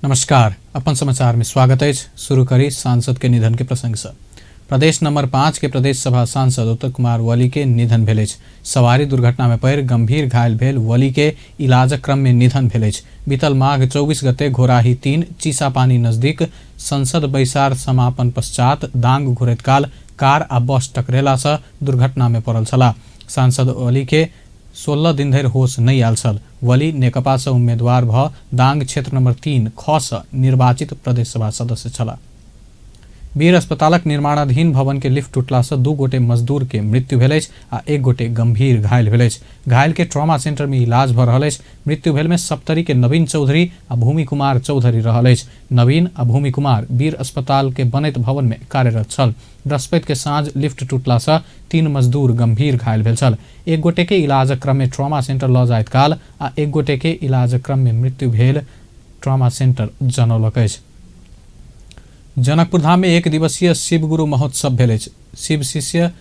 नमस्कार, अपन समाचार में स्वागत है। शुरू करी सांसद के निधन के प्रसंग से। प्रदेश नंबर 5 के प्रदेश सभा सांसद उत्तम कुमार वली के निधन भेल। सवारी दुर्घटना में पड़ गंभीर घायल भेल वली के इलाजक क्रम में निधन भेल। बीतल माघ 24 गते घोराही 3 चीसापानी नजदीक संसद बैसार समापन पश्चात दांग घुरैत काल कार आ बस टकरेला से दुर्घटना में पड़ल छला। सांसद वली के 16 दिन धरि होश नहीं आयल छल। वली नेकपा से उम्मीदवार भ दांग क्षेत्र नंबर 3 ख से निर्वाचित प्रदेश सभा सदस्य छला। वीर अस्पतालक निर्माणाधीन भवन के लिफ्ट टूटला से 2 गोटे मजदूर के मृत्यु भेल आ 1 गोटे गंभीर घायल भेल। घायल के ट्रॉमा सेंटर में इलाज भ रहल। मृत्यु भेल में सप्तरी के नवीन चौधरी आ भूमि कुमार चौधरी रहल। नवीन आ भूमि कुमार वीर अस्पताल के बनैत भवन में कार्यरत छल। बृहस्पति के साँझ लिफ्ट टूटला से 3 मजदूर गंभीर घायल भेल छल। 1 गोटे के इलाज क्रम में ट्रॉमा सेंटर ल जाइत काल आ 1 गोटे के इलाज क्रम में मृत्यु भेल ट्रॉमा सेंटर जनौलक। जनकपुर धाम में 1 दिवसीय शिव गुरु महोत्सव भेल। शिव शिष्य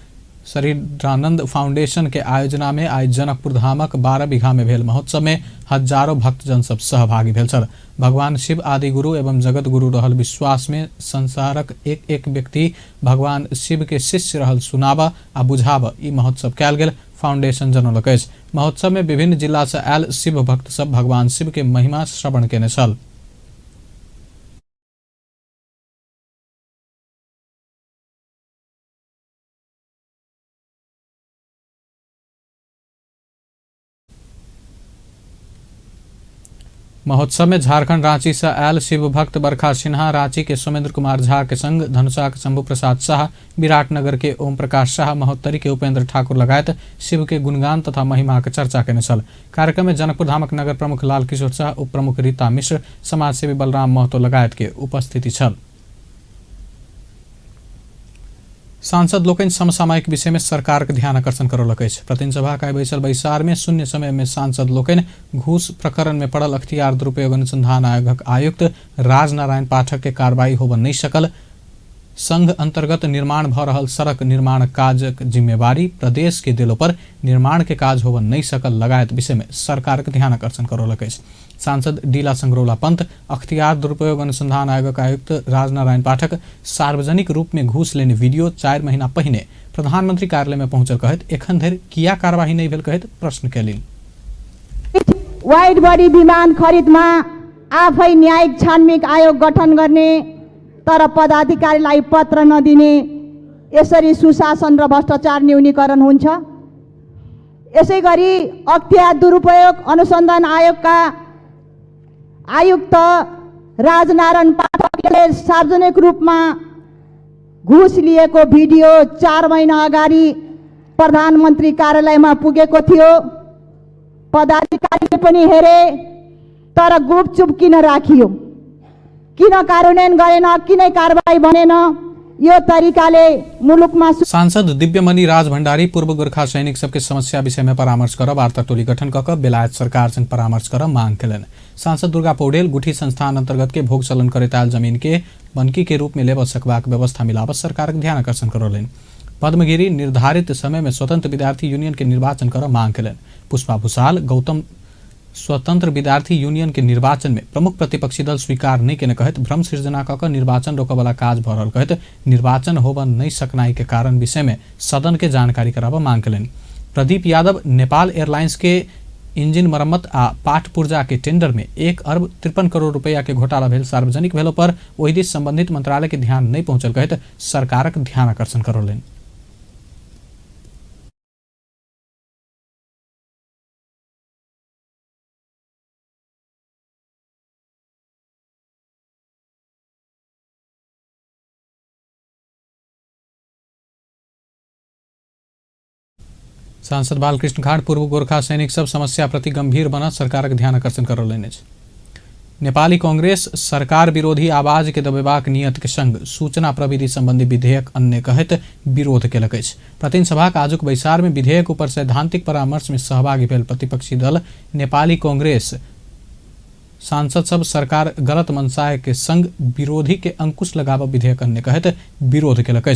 शरीरानंद फाउंडेशन के आयोजना में आज जनकपुर धामक 12 बीघा में भेल महोत्सव में हजारों भक्तजन सब सहभागी भेल छल। भगवान शिव आदि गुरु एवं जगत गुरु रहल विश्वास में संसारक एक एक व्यक्ति भगवान शिव के शिष्य रहल सुनाब आ बुझाब ई महोत्सव कयल गेल। फाउंडेशन जनौलक। महोत्सव में विभिन्न जिला से आयल शिव भक्त सब भगवान शिव के महिमा श्रवण केने छल। महोत्सव में झारखंड रांची से आयल शिव भक्त बरखा सिन्हा, रांची के सोमेंद्र कुमार झा के संग धनुषा के शंभु प्रसाद शाह, विराटनगर के ओम प्रकाश शाह, महोत्तरी के उपेंद्र ठाकुर लगायत शिव के गुणगान तथा महिमा के चर्चा केने छल। कार्यक्रम में जनकपुर धामक नगर प्रमुख लाल किशोर शाह, उप प्रमुख रीता मिश्र, समाजसेवी बलराम महतो लगायत के उपस्थिति छल। सांसद लोकनि समसामयिक विषय में सरकार के ध्यान आकर्षण करौलक। प्रतिनिधि सभा का बैसल बैसार में शून्य समय में सांसद लोकनि घूस प्रकरण में पड़ल अख्तियार दुरुपयोग अनुसंधान आयोगक आयुक्त राजनारायण पाठक के कार्रवाई होब नहीं सकल, संघ अंतर्गत निर्माण भ रहल सड़क निर्माण काजक जिम्मेवारी प्रदेश के देलो पर निर्माण के काज होब नहीं सकल लगायत विषय में सरकार के ध्यान आकर्षण करौलक। सांसद डीला संग्रौला पंत, अख्तियार दुरुपयोग अनुसंधान आयोगक आयुक्त राजनारायण पाठक सार्वजनिक रूप में घूस लेने वीडियो 4 महीना पहिने प्रधानमंत्री कार्यालय में पहुंचल कहत एखन धरि किया कार्यवाही नहीं भेल कहत प्रश्न कैलिन। वाइड बॉडी विमान खरीद में आफै न्यायिक छानबिन आयोग गठन गर्ने तर पदाधिकारीलाई पत्र नदिने, यसरी सुशासन र भ्रष्टाचार न्यूनीकरण हुन्छ। यसैगरी अख्तियार दुरुपयोग अनुसन्धान आयोगका आयुक्त राजनारायण पाठकले सार्वजनिक रूपमा घुस लिएको भिडियो 4 महिना अगाडि प्रधानमन्त्री कार्यालयमा पुगेको थियो। पदाधिकारीले पनि हेरे तर गुपचुप किन राखियो, किन कार्यान्वयन गरेन, किन कारबाही बनेन, यो तरिकाले मुलुकमा। सांसद दिव्यमणि राज भण्डारी पूर्व गोर्खा सैनिक सबके समस्या विषय में परामर्श कर वार्ता टोली गठन कऽ बेलायत सरकार संग परामर्श कर मांग केलन। सांसद दुर्गा पौडेल गुठी संस्थान अंतर्गत के भोग चलन करैत आयल जमीन के बनकी के रूप में लेब सकबाक व्यवस्था मिलाबत सरकार के ध्यान आकर्षण करौलनि। पद्मगिरी निर्धारित समय में स्वतंत्र विद्यार्थी यूनियन के निर्वाचन कर मांग केलन। पुष्पा भूषाल गौतम स्वतंत्र विद्यार्थी यूनियन के निर्वाचन में प्रमुख प्रतिपक्षी दल स्वीकार नहीं केने कहत भ्रम सृजना कऽ निर्वाचन रोकवाला काज भ रहल कहत निर्वाचन होब नहीं सकनाई के कारण विषय में सदन के जानकारी कराबा मांग केलनि। प्रदीप यादव नेपाल एयरलाइंस के इंजिन मरम्मत आ पाठ पुर्जा के टेंडर में 1 अरब 53 करोड़ रुपया के घोटाला भेल सार्वजनिक भेलो पर ओहि दिस संबंधित मंत्रालय के ध्यान नहीं पहुंचल कहत सरकारक ध्यान आकर्षण करौलनि। सांसद बालकृष्ण खाड़ पूर्व गोरखा सैनिक सब समस्या प्रति गंभीर बना सरकार के ध्यान आकर्षण करौलनि। नेपाली कांग्रेस सरकार विरोधी आवाज के दबेबाक नियत के संग सूचना प्रविधि संबंधी विधेयक अन्य कहत विरोध केलक। प्रतिनिधि सभा आजुक बैसार में विधेयक ऊपर सैद्धांतिक परामर्श में सहभागी भेल प्रतिपक्षी दल नेपाली कांग्रेस सांसद सब सरकार गलत मनसाय के संग विरोधी के अंकुश लगाब विधेयक अन्य कहत विरोध केलक।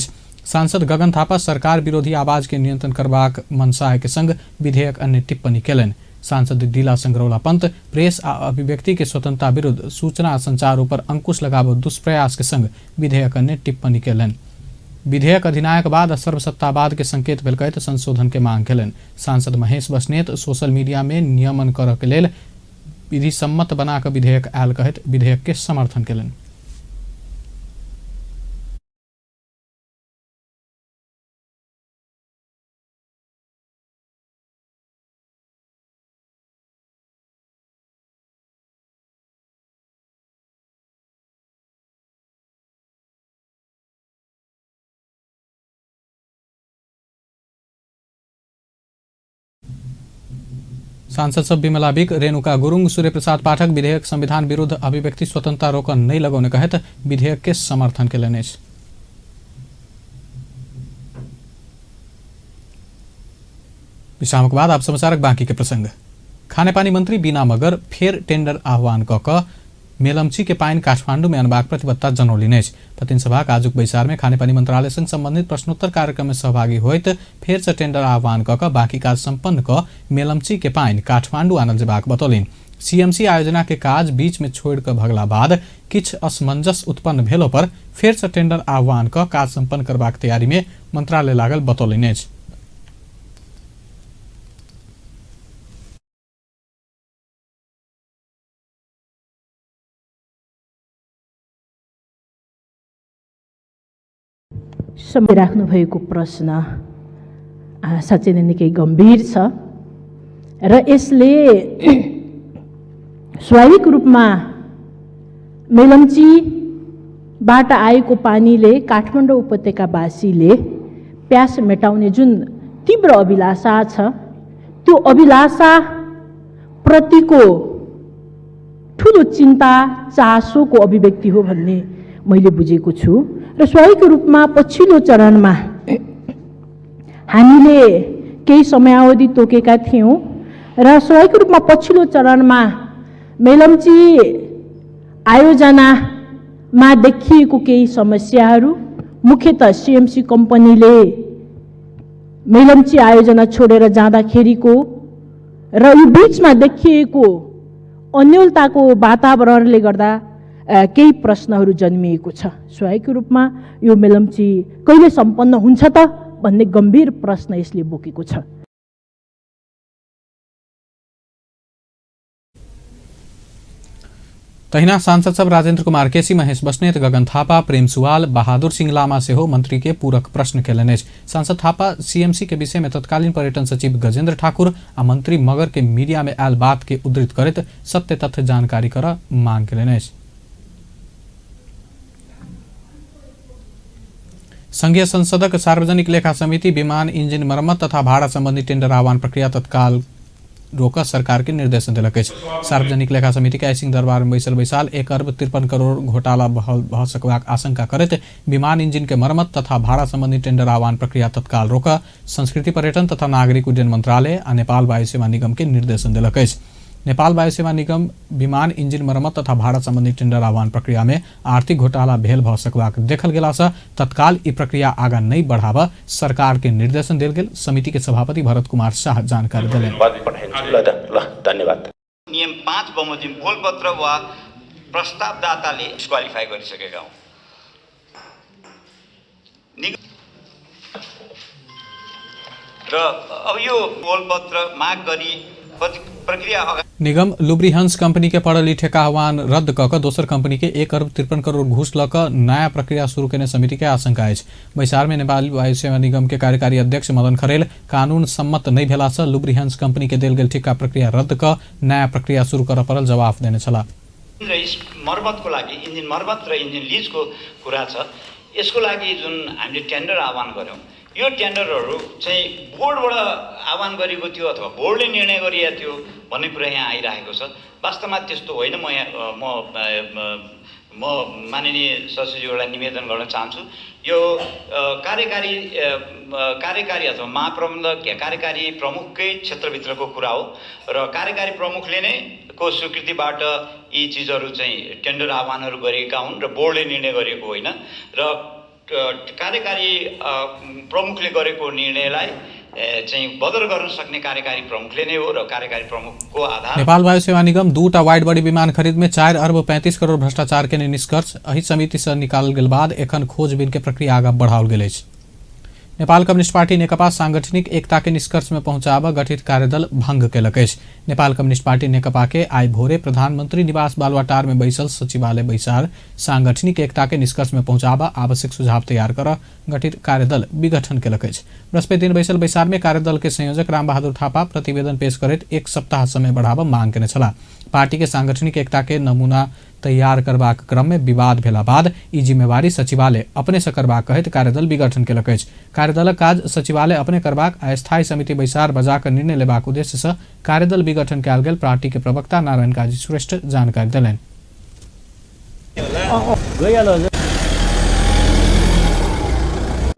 सांसद गगन थापा सरकार विरोधी आवाज के नियंत्रण करबाक मनसाय के संग विधेयक अन्य टिप्पणी केलनि। सांसद ढीला संग्रौला पंत प्रेस आ अभिव्यक्ति के स्वतंत्रता विरुद्ध सूचना आ संचार पर अंकुश लगाबो दुष्प्रयास के संग विधेयक ने टिप्पणी केलन। विधेयक अधिनायकवाद आ सर्वसत्तावाद के संकेत भेल कहत संशोधन के मांग केलन। सांसद महेश बस्नेत सोशल मीडिया में नियमन करऽ के लेल विधि सम्मत बना कऽ विधेयक आयल कहत विधेयक के समर्थन केलन। सांसद सब बिमला बिक, रेणुका गुरुङ, सूर्य प्रसाद पाठक विधेयक संविधान विरुद्ध अभिव्यक्ति स्वतंत्रता रोकन नहीं लगाउने कहत विधेयक के समर्थन केलन अछि। विश्रामक बाद आप समाचारक बाँकी के प्रसंग। खानेपानी मंत्री बीना मगर फेर टेंडर आह्वान कऽ मेलम्ची के पाइन काठमाडौँ में अनबाक प्रतिबद्धता जनौलिन अछि। प्रतिनिधिसभाक आजुक बैसार में खानेपानी मंत्रालय संग संबंधित प्रश्नोत्तर कार्यक्रम में सहभागी होइत फेर से टेंडर आह्वान कऽ बाकी काज सम्पन्न कऽ मेलम्ची के पाइन काठमाडौँ आनल जेबाक बतौलिन। सीएमसी आयोजना के काज बीच में छोड़ कऽ भगला बाद किछ असमंजस उत्पन्न भेलो पर फेर से टेंडर आह्वान कऽ काज सम्पन्न करबाक तैयारी में मंत्रालय लागल बतौलिन अछि। समय राख्नुभएको प्रश्न साँच्चै नै निकै गम्भीर छ र यसले स्वाभाविक रूपमा मेलम्चीबाट आएको पानीले काठमाडौँ उपत्यकावासीले प्यास मेटाउने जुन तीव्र अभिलाषा छ त्यो अभिलाषा प्रतिको ठुलो चिन्ता चासोको अभिव्यक्ति हो भन्ने मैले बुझेको छु र स्वाभाविक रूपमा पछिल्लो चरणमा हामीले केही समयावधि तोकेका थियौँ र स्वाभाविक रूपमा पछिल्लो चरणमा मेलम्ची आयोजनामा देखिएको केही समस्याहरू मुख्यतः सीएमसी कम्पनीले मेलम्ची आयोजना छोडेर जाँदाखेरिको र यो बीचमा देखिएको अन्योलताको वातावरणले गर्दा केही प्रश्नहरू जन्मिएको छ। स्वाभाविक रूपमा यो मेलम्ची कहिले सम्पन्न हुन्छ त भन्ने गम्भीर प्रश्न यसले बोकेको छ। तहिना सांसद सब राजेन्द्र कुमार केसी, महेश बस्नेत, गगन थापा, प्रेम सुवाल, बहादुर सिंह लामा से हो मंत्री के पूरक प्रश्न केलन अछि। सांसद थापा सीएमसी के विषय में तत्कालीन पर्यटन सचिव गजेन्द्र ठाकुर आ मंत्री मगर के मीडिया में आयल बात के उद्धृत करैत सत्य तथ्य जानकारी कर मांग केलन अछि। संघीय संसदक सार्वजनिक लेखा समिति विमान इंजिन मरम्मत तथा भाड़ा संबंधी टेंडर आह्वान प्रक्रिया तत्काल रोक सरकार के निर्देशन दिलक अछि। सार्वजनिक लेखा समिति के ऐसिंग दरबार में बैसल 1 अरब 53 करोड़ घोटाला भ सकबाक आशंका करैत विमान इंजिन के मरम्मत तथा भाड़ा संबंधी टेंडर आह्वान प्रक्रिया तत्काल रोक संस्कृति पर्यटन तथा नागरिक उड्डयन मंत्रालय आ नेपाल वायु सेवा निगम के निर्देशन दिलक अछि। नेपाल वायु सेवा निगम विमान इंजिन मरम्मत तथा भाड़ा संबंधी टेंडर आह्वान प्रक्रिया में आर्थिक घोटाला भेल भ सकबाक देखल गेला से तत्काल ई प्रक्रिया आगा नहीं बढ़ाव सरकार के निर्देशन दिल गेल समिति के सभापति भरत कुमार शाह जानकारी दिलेन। धन्यवाद। नियम 5 बमोजिम बोलपत्र वा प्रस्तावदाताले डिस्क्वालिफाई गरिसकेका हौं र अब यो बोलपत्र माग गरी प्रक्रिया निगम लुब्रिहंस कंपनी के पड़ल ठेका आह्वान रद्द कऽ दोसर कंपनी के 1 अरब 53 करोड़ घूस लऽ कऽ नया प्रक्रिया शुरू करने समिति के आशंका अछि। बैसार में नेपाल वायु सेवा निगम के कार्यकारी अध्यक्ष मदन खरेल कानून सम्मत नहीं भेला से लुब्रिहंस कंपनी के देल गेल ठेका प्रक्रिया रद्द कऽ नया प्रक्रिया शुरू करऽ पड़ल जवाब देने छला। मर्मतको लागि इन्जिन मर्मत र इन्जिन लिजको कुरा छ। यसको लागि जुन हामीले टेन्डर आह्वान गर्यौं यो टेन्डरहरू चाहिँ बोर्डबाट आह्वान गरेको थियो अथवा बोर्डले निर्णय गरिएको थियो भन्ने कुरा यहाँ आइरहेको छ। वास्तवमा त्यस्तो होइन। म माननीय सचिवज्यूलाई निवेदन गर्न चाहन्छु यो कार्यकारी अथवा महाप्रबन्धक या कार्यकारी प्रमुखकै क्षेत्रभित्रको कुरा हो र कार्यकारी प्रमुखले नै को स्वीकृतिबाट यी चिजहरू चाहिँ टेन्डर आह्वानहरू गरेका हुन् र बोर्डले निर्णय गरेको होइन र कार्यकारी प्रमुखले गरेको निर्णयलाई चाहिँ बदर गर्न सक्ने कार्यकारी प्रमुखले नै हो र कार्यकारी प्रमुखको आधार नेपाल वायु सेवा निगम 2टा वाइड बॉडी विमान खरीद में 4 अर्ब 35 करोड़ भ्रष्टाचार के निष्कर्ष एहि समिति से निकालल गेल बाद एखन खोजबीन के प्रक्रिया आगाँ बढ़ाओल गेल अछि। नेपाल कम्युनिस्ट पार्टी नेकपा सांगठनिक एकता के निष्कर्ष में पहुंचाब गठित कार्यदल भंग केलक अछि। नेपाल कम्युनिस्ट पार्टी नेकपा के आइ भोरे प्रधानमंत्री निवास बालुवाटार में बैसल सचिवालय बैसार सांगठनिक एकता के निष्कर्ष में पहुंचाब आवश्यक सुझाव तैयार कर गठित कार्यदल विघटन केलक अछि। बृहस्पति दिन बैसल बैसार में कार्यदल के संयोजक राम बहादुर थापा प्रतिवेदन पेश करैत 1 सप्ताह समय बढ़ाब मांग केने छलाह। पार्टी के सांगठनिक एकता के नमूना तैयार करबाक क्रम में विवाद भेला बाद ई जिम्मेवारी सचिवालय अपने से करबाक कहैत कार्यदल विघटन केलक अछि। कार्यदलक काज सचिवालय अपने करबाक आ स्थायी समिति बैसार बजा कऽ निर्णय लेबाक उद्देश्य से कार्यदल विघटन कयल गेल पार्टी के प्रवक्ता नारायण काजी श्रेष्ठ जानकारी देलनि।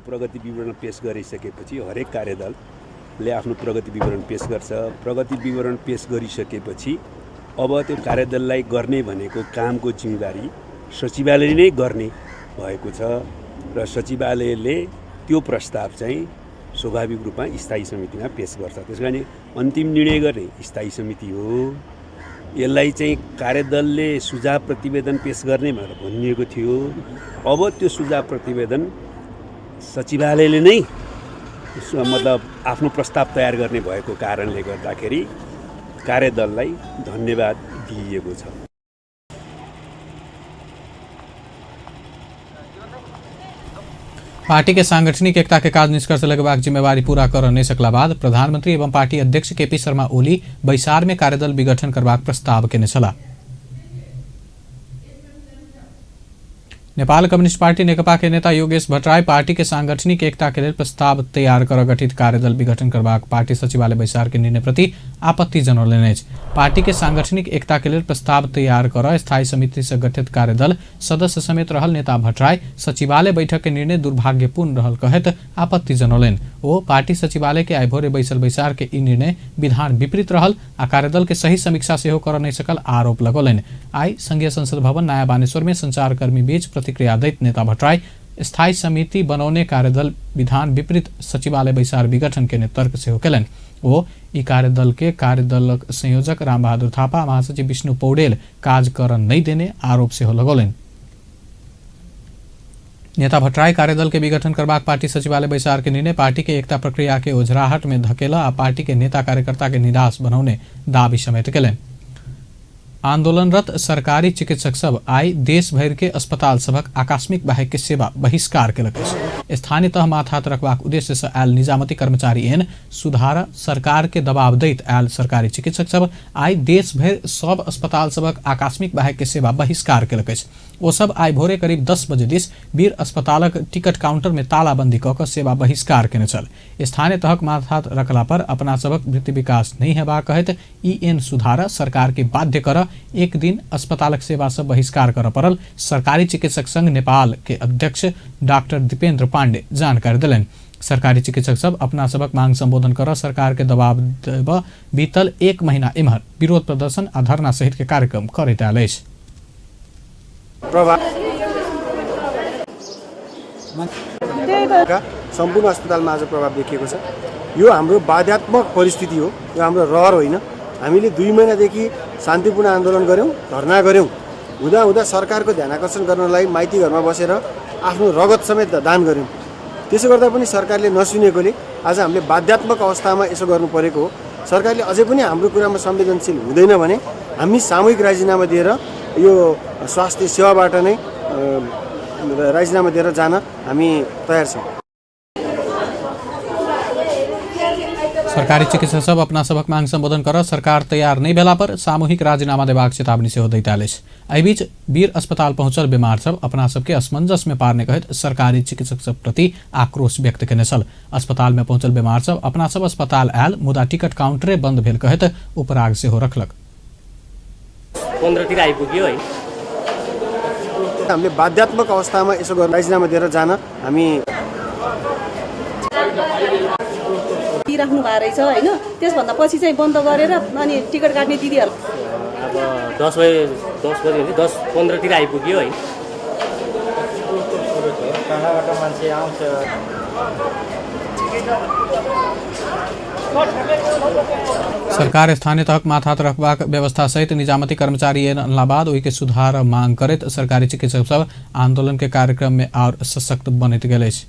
प्रगति विवरण पेश गरिसकेपछि हरेक कार्यदलले आफ्नो प्रगति विवरण पेश गर्छ। प्रगति विवरण पेश गरिसकेपछि अब त्यो कार्यदललाई गर्ने भनेको कामको जिम्मेवारी सचिवालयले नै गर्ने भएको छ र सचिवालयले त्यो प्रस्ताव चाहिँ स्वाभाविक रूपमा स्थायी समितिमा पेश गर्छ। त्यसकारण अन्तिम निर्णय गर्ने स्थायी समिति हो। यसलाई चाहिँ कार्यदलले सुझाव प्रतिवेदन पेश गर्ने भनेर भनिएको थियो। अब त्यो सुझाव प्रतिवेदन सचिवालयले नै मतलब आफ्नो प्रस्ताव तयार गर्ने भएको कारणले गर्दाखेरि कार्यदललाई धन्यवाद दिइएको छ। पार्टी के सांगठनिक एकता के काज निष्कर्ष लगेबाक जिम्मेवारी पूरा कर नहीं सकला बाद प्रधानमंत्री एवं पार्टी अध्यक्ष केपी शर्मा ओली बैसार में कार्यदल विघटन करबाक प्रस्ताव केने छलाह। नेपाल कम्युनिस्ट पार्टी नेकपा के नेता योगेश भट्टराई पार्टी के सांगठनिक एकता के लिए प्रस्ताव तैयार कर गठित कार्यदल विघटन करबाक पार्टी सचिवालय बैसार के निर्णय प्रति आपत्ति जनौलनि अछि। पार्टी के सांगठनिक एकता के लिए प्रस्ताव तैयार कर स्थायी समिति से गठित कार्यदल सदस्य समेत रहल नेता भट्टराई सचिवालय बैठक के निर्णय दुर्भाग्यपूर्ण रहल कहैत आपत्ति जनौलनि। ओ पार्टी सचिवालय के आइ भोरे बैसल बैसार के ई निर्णय विधान विपरीत रहल आ कार्यदल के सही समीक्षा सेहो कर नहीं सकल आरोप लगौलनि। आई संघीय संसद भवन नया बानेश्वर में संचारकर्मी बीच प्रतिक्रिया दैत नेता भट्टराई स्थायी समिति बनौने कार्यदल विधान विपरीत सचिवालय बैसार विघटन के तर्क सेहो केलनि। ओ ई कार्यदल के कार्यदलक संयोजक राम बहादुर थापा महासचिव विष्णु पौडेल काज कर नहीं देने आरोप सेहो लगौलनि। नेता भट्टराई कार्यदल के विघटन करबाक पार्टी सचिवालय बैसार के निर्णय पार्टी के एकता प्रक्रिया के ओझराहट में धकेला आ पार्टी के नेता कार्यकर्ता के निराश बनौने दावी समेत केलनि। आंदोलनरत सरकारी चिकित्सक सब आई देश भर के अस्पताल सबक आकस्मिक बाहेक के सेवा बहिष्कार केलक अछि। स्थानीय तह माथा रखबाक उद्देश्य से आयल निजामती कर्मचारी एन सुधार सरकार के दबाव दैत आयल सरकारी चिकित्सक सब आई देश भर सब अस्पताल सबक आकस्मिक बाहेक के सेवा बहिष्कार केलक अछि। ओ सब आई भोरे करीब 10 बजे दिस वीर अस्पतालक टिकट काउंटर में तालाबंदी कऽ कऽ सेवा बहिष्कार केने छल। स्थानीय तहक माथा रखला पर अपना सबक वृत्ति विकास नहीं हेबा कहैत एन सुधार सरकार के बाध्य कर एक दिन अस्पतालक सेवा से बहिष्कार कर पड़ल सरकारी चिकित्सक संघ नेपाल के अध्यक्ष डॉक्टर दीपेंद्र पांडे जानकारी दिलनि। सरकारी चिकित्सक सब अपना सबक मांग संबोधन कर सरकार के दबाव देब बीतल 1 महीना इम्हर विरोध प्रदर्शन आ धरना सहित के कार्यक्रम करैत आयल अछि। सम्पूर्ण अस्पतालमा आज प्रभाव देखिएको छ। यो हाम्रो बाध्यात्मक परिस्थिति हो, यो हाम्रो रहर होइन। हामीले 2 महिनादेखि शान्तिपूर्ण आन्दोलन गऱ्यौँ, धरना गऱ्यौँ। हुँदा हुँदा सरकारको ध्यान आकर्षण गर्नलाई माइती घरमा बसेर आफ्नो रगत समेत दान गऱ्यौँ। त्यसो गर्दा पनि सरकारले नसुनेकोले आज हामीले बाध्यात्मक अवस्थामा यसो गर्नु परेको हो। सरकारले अझै पनि हाम्रो कुरामा संवेदनशील हुँदैन भने हामी सामूहिक राजीनामा दिएर यो स्वास्थ्य सेवाबाट नै राजीनामा दिएर जान हामी तयार छौँ। सरकारी चिकित्सक सब अपना सबक मांग संबोधन कर सरकार तैयार नहीं भेला पर सामूहिक राजीनामा देबाक चेतावनी सेहो दैत आयल अछि। एहि बीच वीर अस्पताल पहुंचल बीमार सब अपना सबके असमंजस में पारने कहैत सरकारी चिकित्सक सब प्रति आक्रोश व्यक्त केने छल। अस्पताल में पहुंचल बीमार सब अपना सब अस्पताल आयल मुदा टिकट काउंटरे बंद भेल कहैत उपराग सेहो रखलक। 15 तिर आइपुग्यो है। हामीले बाध्यात्मक अवस्थामा यसो गरेर राजीनामा दिएर जान हामी राख्नु भएको रहेछ होइन। त्यसभन्दा पछि चाहिँ बन्द गरेर अनि टिकट काट्ने दिदीहरू अब 10 बजे 10:15 तिर आइपुग्यो है। कहाँबाट मान्छे आउँछ सरकार स्थानीय तहक माथा रखबाक व्यवस्था सहित निजामती कर्मचारी अनला बाद ओहि के सुधार मांग करैत सरकारी चिकित्सक सब आंदोलन के कार्यक्रम में और सशक्त बनैत गेल अछि।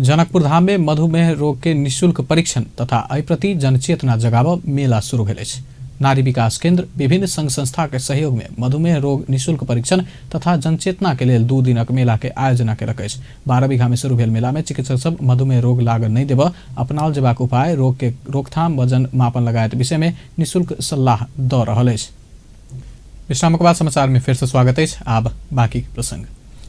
जनकपुर धाम में मधुमेह रोग के निःशुल्क परीक्षण तथा एहि प्रति जनचेतना जगाबऽ मेला शुरू भेल अछि। नारी विकास केंद्र विभिन्न संघ संस्था के सहयोग में मधुमेह रोग निःशुल्क परीक्षण तथा जनचेतना के लेल 2 दिनक मेला के आयोजना केलक अछि। 12 बीघा में शुरू भेल मेला में चिकित्सक सब मधुमेह रोग लागऽ नहीं देबऽ, अपनाओल जेबाक उपाय, रोग के रोकथाम, वजन मापन लगायत विषय में निःशुल्क सलाह दऽ रहल अछि। विश्रामक बाद समाचार में फिर से स्वागत अछि। आब बाकी प्रसंग।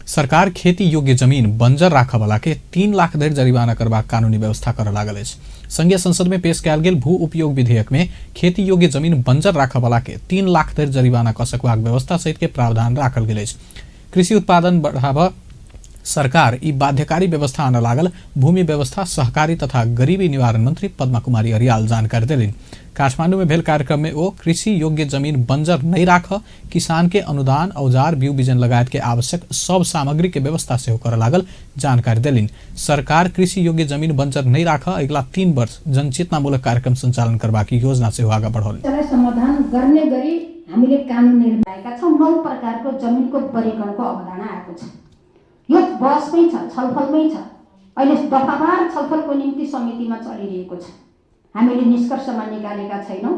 सरकार खेती योग्य जमीन बंजर राखऽ वाला के 3 लाख धरि जरिमाना करबाक कानूनी व्यवस्था करऽ लागल अछि। संघीय संसद में पेश कयल गेल भू उपयोग विधेयक में खेती योग्य जमीन बंजर राखऽ वाला के 3 लाख धरि जरिमाना कऽ सकबाक व्यवस्था सहित के प्रावधान राखल गेल अछि। कृषि उत्पादन बढ़ाबऽ सरकार ई बाध्यकारी व्यवस्था आनऽ लागल भूमि व्यवस्था, सहकारी तथा गरीबी निवारण मंत्री पद्मा कुमारी अरियाल जानकारी देलनि। काठमांडू में भेल कार्यक्रम में ओ कृषि योग्य जमीन बंजर नहीं राखऽ, किसान के अनुदान, औजार, बीउ बीजन लगायत के आवश्यक सब सामग्री के व्यवस्था सेहो करऽ लागल जानकारी देलनि। सरकार कृषि योग्य जमीन बंजर नहीं राखऽ अगिला 3 वर्ष जनचेतनामूलक कार्यक्रम संचालन करबाक योजना सेहो आगाँ बढ़ौलनि। त्यसलाई समाधान गर्ने गरी हामीले कानुन निर्माएका छौं। 9 प्रकारको जमिनको वर्गीकरणको अवधारणा आएको छ। यो बहसमै छ, छलफलमै छ। अहिले दफावार छलफलको निम्ति समितिमा चलिरहेको छ। हामीले निष्कर्षमा निकालेका छैनौं।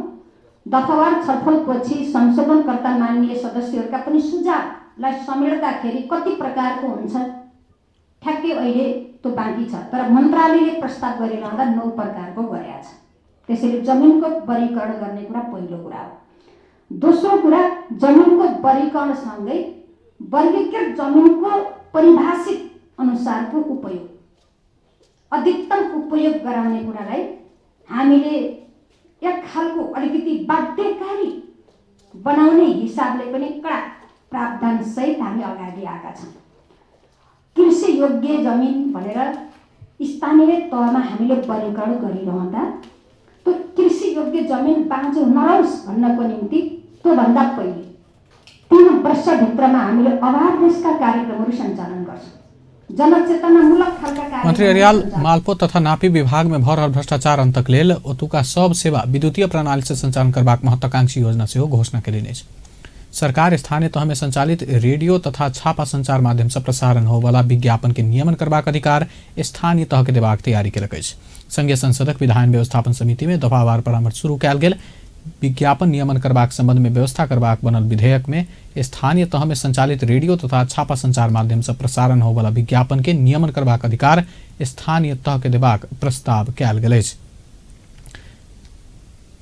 दफावार छलफलपछि संशोधनकर्ता माननीय सदस्यहरूका पनि सुझावलाई समेट्दाखेरि कति प्रकारको हुन्छ ठ्याक्कै अहिले त्यो बाँकी छ। तर मन्त्रालयले प्रस्ताव गरिरहँदा 9 प्रकारको गरेका छ। त्यसैले जमिनको वर्गीकरण गर्ने कुरा पहिलो कुरा हो। दोस्रो कुरा, जमिनको वर्गीकरणसँगै वर्गीकृत जमिनको परिभाषित अनुसारको उपयोग, अधिकतम उपयोग गराउने कुरालाई हामीले एक खालको अलिकति बाध्यकारी बनाउने हिसाबले पनि कडा प्रावधान सहित हामी अगाडि आएका छौँ। कृषि योग्य जमिन भनेर स्थानीय तहमा हामीले वर्गीकरण गरिरहँदा त्यो कृषि योग्य जमिन बाँझो नरहोस् भन्नको निम्ति त्योभन्दा पहिले 3 वर्षभित्रमा हामीले अवेरनेसका कार्यक्रमहरू सञ्चालन गर्छौँ। जनचेतनामूलक खालका कार्यक्रम। मंत्री अरियाल मालपोत तथा नापी विभाग में भऽ रहल भ्रष्टाचार अंतक लेल ओतुका सब सेवा विद्युतीय प्रणाली से संचालन करबाक महत्वाकांक्षी योजना सेहो घोषणा केलनि अछि। सरकार स्थानीय तह में संचालित रेडियो तथा छापा संचार माध्यम से प्रसारण हो वाला विज्ञापन के नियमन करबाक अधिकार स्थानीय तह के देबाक तैयारी केलक अछि। संघीय संसदक विधायन व्यवस्थापन समिति में दफावार परामर्श शुरू कयल गेल। विज्ञापन नियमन करबाक संबंध में व्यवस्था करबाक बनल विधेयक में स्थानीय तह में संचालित रेडियो तथा छापा संचार माध्यम से प्रसारण हो वाला विज्ञापन के नियमन करबाक अधिकार स्थानीय तह के देबाक प्रस्ताव कयल गेल अछि।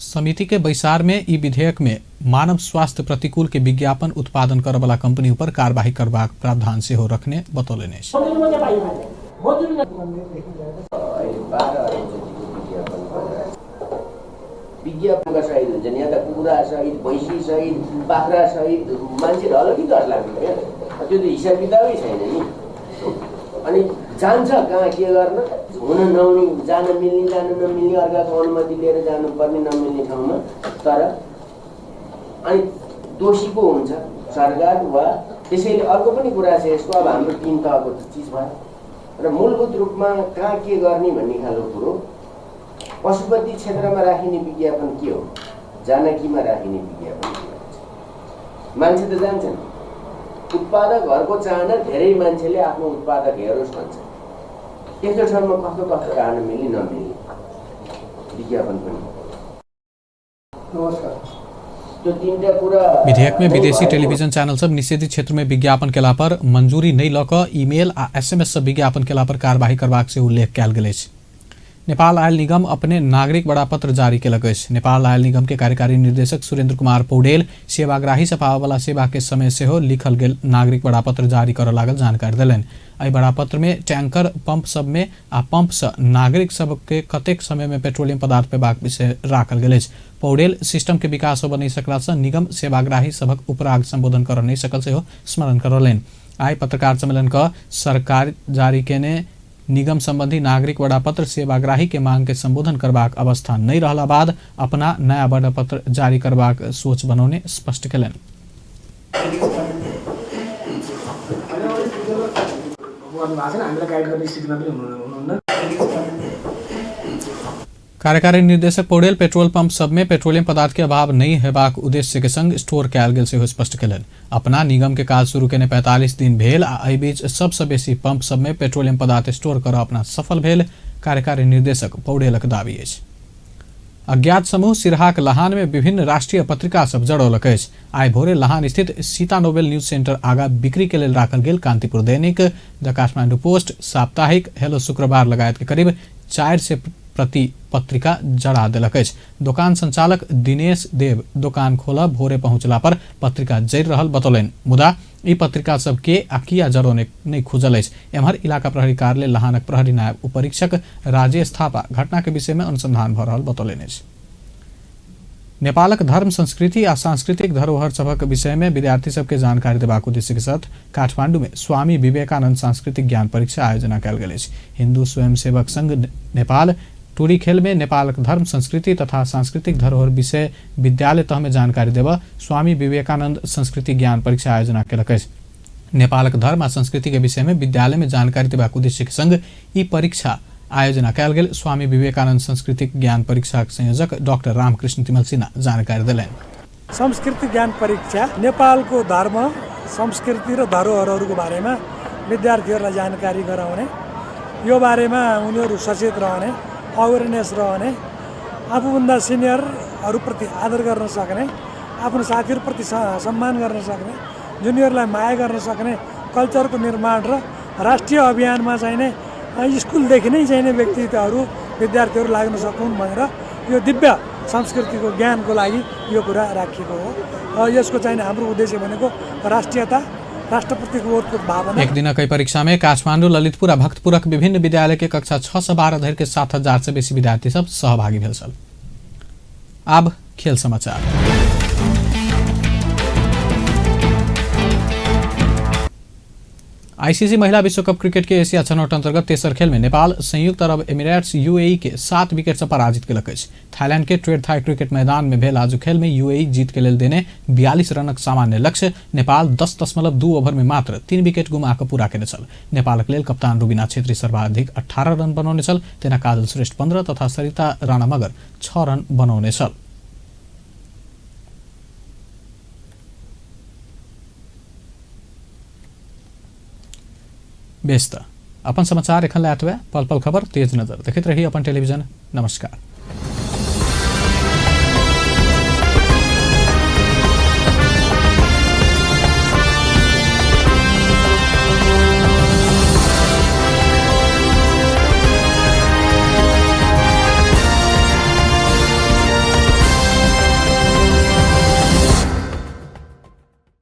समिति के बैसार में ई विधेयक में मानव स्वास्थ्य प्रतिकूल के विज्ञापन उत्पादन करऽ वाला कंपनी पर कार्यवाही करबाक प्रावधान सेहो रखने बतौलनि अछि। विज्ञापनका सहित हुन्छ नि, यहाँ त कुखुरा सहित, भैँसी सहित, बाख्रा सहित मान्छे ढल कि 10 लाख रुपियाँ। त्यो त हिसाब किताबै छैन नि। अनि जान्छ कहाँ के गर्न, हुन नहुने, जान मिल्ने जान नमिल्ने, अर्काको अनुमति लिएर जानुपर्ने नमिल्ने ठाउँमा। तर अनि दोषी को हुन्छ सरकार वा। त्यसैले अर्को पनि कुरा छ यसको, अब हाम्रो 3 तहको चिज भयो र मूलभूत रूपमा कहाँ के गर्ने भन्ने खालको कुरो। पशुपति क्षेत्रमा राखिने विज्ञापन के हो, जानकीमा राखिने विज्ञापन के हो। मान्छे त जान्छन्, उत्पादकहरूको चाहना धेरै मान्छेले आफ्नो उत्पादक हेरोस् भन्छ। यस्तो ठाउँमा कस्तो कस्तो कारण मिल्ने नमिल्ने विज्ञापन पनि। नमस्कार। तो 3टा कुरा। विधेयक में विदेशी टेलीविजन चैनल सब निषेधित क्षेत्र में विज्ञापन केला पर मंजूरी नहीं लऽ कऽ ईमेल आ SMS से विज्ञापन केला पर कार्यवाही करबाक से उल्लेख कयल गेल अछि। नेपाल आयल निगम अपने नागरिक बड़ापत्र जारी केलक अछि। नेपाल आयल निगम के कार्यकारी निर्देशक सुरेंद्र कुमार पौडेल सेवाग्राही से पावऽ वाला सेवा के समय सेहो लिखल गेल नागरिक बड़ापत्र जारी करऽ लागल जानकारी देलनि। एहि बड़ापत्र में टैंकर पंप सब में आ पंप से नागरिक सब के कतेक समय में पेट्रोलियम पदार्थ पेबाक विषय राखल गेल अछि। पौडेल सिस्टम के विकास होबऽ नहीं सकला से निगम सेवाग्राही सबक उपराग संबोधन करऽ नहीं सकल सेहो स्मरण करौलनि। आइ पत्रकार सम्मेलन का सरकार जारी केने निगम संबंधी नागरिक बड़ापत्र सेवाग्राही के मांग के संबोधन करबाक अवस्था नहीं रहला बाद अपना नया बड़ापत्र जारी करबाक सोच बनौने स्पष्ट केलनि। गर्नु भएको छैन, हामीलाई गाइड गर्ने स्थितिमा पनि हुनुहुन्न। कार्यकारी निर्देशक पौडेल पेट्रोल पंप सब में पेट्रोलियम पदार्थ के अभाव नहीं हेबाक उद्देश्य के संग स्टोर कयल गेल सेहो स्पष्ट केलनि। अपना निगम के काज शुरू केने 45 दिन भेल आ एहि बीच सबसे बेसी पंप सब में पेट्रोलियम पदार्थ स्टोर करब अपना सफल भेल कार्यकारी निर्देशक पौडेलक दावी अछि। अज्ञात समूह सिरहाक लहान में विभिन्न राष्ट्रीय पत्रिका सब जड़ौलक अछि। आइ भोरे लहान स्थित सीता नोबेल न्यूज सेंटर आगा बिक्री के लेल राखल गेल कांतिपुर दैनिक, द काठमांडू पोस्ट, साप्ताहिक, हेलो शुक्रबार लगायत के करीब 400 प्रति पत्रिका जड़ा देलक अछि। दुकान संचालक दिनेश देव दुकान खोलब भोरे पहुंचला पर पत्रिका जरि रहल बतौलनि, मुदा ई पत्रिका सब के आ किया जरौने नहीं खुजल अछि। एम्हर इलाका प्रहरी कार्यालय लहानक प्रहरी नायब उपरीक्षक राजेश थापा घटना के विषय में अनुसंधान भ रहल बतौलनि अछि। नेपालक धर्म, संस्कृति आ सांस्कृतिक धरोहर सभक विषय में विद्यार्थी सबके जानकारी देबाक उद्देश्य के साथ काठमांडू में स्वामी विवेकानंद सांस्कृतिक ज्ञान परीक्षा आयोजना कयल गेल अछि। हिन्दू स्वयंसेवक संघ नेपाल टूरी खेल में नेपालक धर्म, संस्कृति तथा सांस्कृतिक धरोहर विषय विद्यालय तह में जानकारी देव स्वामी विवेकानंद संस्कृति ज्ञान परीक्षा आयोजना केलक अछि। नेपालक धर्म आ संस्कृति के विषय में विद्यालय में जानकारी देबाक उद्देश्य के संग ई परीक्षा आयोजना कयल गेल। स्वामी विवेकानंद सांस्कृतिक ज्ञान परीक्षा संयोजक डाक्टर रामकृष्ण तिमल सिन्हा जानकारी दिलनि। संस्कृति ज्ञान परीक्षा नेपालको धर्म, संस्कृति र धरोहरहरूको बारेमा विद्यार्थीहरूलाई जानकारी गराउने, यो बारेमा उनीहरू सचेत रहने, अवेरनेस रहने, आफूभन्दा सिनियरहरूप्रति आदर गर्न सक्ने, आफ्नो साथीहरूप्रति सम्मान गर्न सक्ने, जुनियरलाई माया गर्न सक्ने कल्चरको निर्माण र राष्ट्रिय अभियानमा चाहिने स्कुलदेखि नै चाहिने व्यक्तित्वहरू विद्यार्थीहरू लाग्न सकुन् भनेर यो दिव्य संस्कृतिको ज्ञानको लागि यो कुरा राखिएको हो। यसको चाहिने हाम्रो उद्देश्य भनेको राष्ट्रियता, राष्ट्रप्रतिको ओतप्रोत भावना। एक दिनकै परीक्षा में काठमांडू, ललितपुर आ भक्तपुरक विभिन्न विद्यालय के कक्षा 6 से 12 धरि के 7,000 से बेसी विद्यार्थी सब सहभागी भेल छल। आब खेल समाचार। आईसीसी महिला विश्व कप क्रिकेट के एशिया छनौट अंतर्गत तेसर खेल में नेपाल संयुक्त अरब एमिरेट्स यूएई के 7 विकेट से पराजित केलक अछि। थाईलैंड के ट्रेड थाई क्रिकेट मैदान में भेल आजु खेल में यूएई जीत के लेल देने 42 रनक सामान्य लक्ष्य नेपाल 10.2 ओभर में मात्र 3 विकेट गुमा कऽ पूरा केने छल। नेपालक लेल कप्तान रुबिना छेत्री सर्वाधिक 18 रन बनौने छल, तेना काजल श्रेष्ठ 15 तथा सरिता राणा मगर 6 रन बनौने छल। व्यस्त अपन समाचार एखन लायत हुए पल पल खबर तेज नजर देखते रही अपन टेलीविजन। नमस्कार।